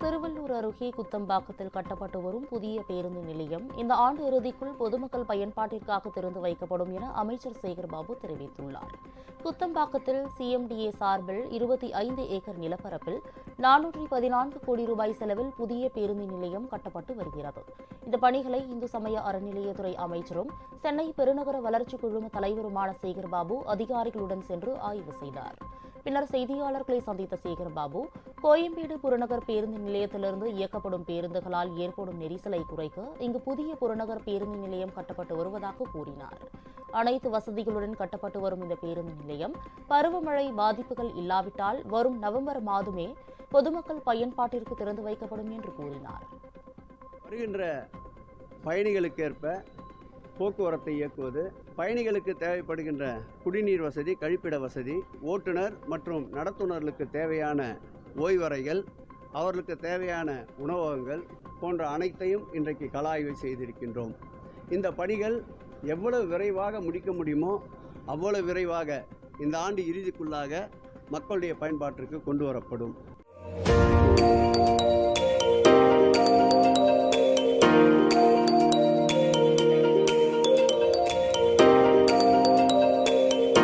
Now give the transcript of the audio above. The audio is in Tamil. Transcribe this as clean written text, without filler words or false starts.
திருவள்ளூர் அருகே குத்தம்பாக்கத்தில் கட்டப்பட்டு வரும் புதிய பேருந்து நிலையம் இந்த ஆண்டு இறுதிக்குள் பொதுமக்கள் பயன்பாட்டிற்காக திறந்து வைக்கப்படும் என அமைச்சர் சேகர்பாபு தெரிவித்துள்ளார். குத்தம்பாக்கத்தில் சிஎம்டிஏ சார்பில் 25 ஏக்கர் நிலப்பரப்பில் 414 கோடி ரூபாய் செலவில் புதிய பேருந்து நிலையம் கட்டப்பட்டு வருகிறது. இந்த பணிகளை இந்து சமய அறநிலையத்துறை அமைச்சரும் சென்னை பெருநகர வளர்ச்சி குழும தலைவருமான சேகர்பாபு அதிகாரிகளுடன் சென்று ஆய்வு செய்தார். பின்னர் செய்தியாளர்களை சந்தித்த சேகர்பாபு, கோயம்பேடு புறநகர் பேருந்து நிலையத்திலிருந்து இயக்கப்படும் பேருந்துகளால் ஏற்படும் நெரிசலை குறைக்க இங்கு புதிய புறநகர் பேருந்து நிலையம் கட்டப்பட்டு வருவதாக கூறினார். அனைத்து வசதிகளுடன் கட்டப்பட்டு வரும் இந்த பேருந்து நிலையம் பருவமழை பாதிப்புகள் இல்லாவிட்டால் வரும் நவம்பர் மாதமே பொதுமக்கள் பயன்பாட்டிற்கு திறந்து வைக்கப்படும் என்று கூறினார். வருகின்ற பயணிகளுக்கேற்ப போக்குவரத்தை இயக்குவது, பயணிகளுக்கு தேவைப்படுகின்ற குடிநீர் வசதி, கழிப்பிட வசதி, ஓட்டுநர் மற்றும் நடத்துனர்களுக்கு தேவையான ஓய்வறைகள், அவர்களுக்கு தேவையான உணவகங்கள் போன்ற அனைத்தையும் இன்றைக்கு கள ஆய்வு செய்திருக்கின்றோம். இந்த பணிகள் எவ்வளவு விரைவாக முடிக்க முடியுமோ அவ்வளவு விரைவாக இந்த ஆண்டு இறுதிக்குள்ளாக மக்களுடைய பயன்பாட்டிற்கு கொண்டு வரப்படும்.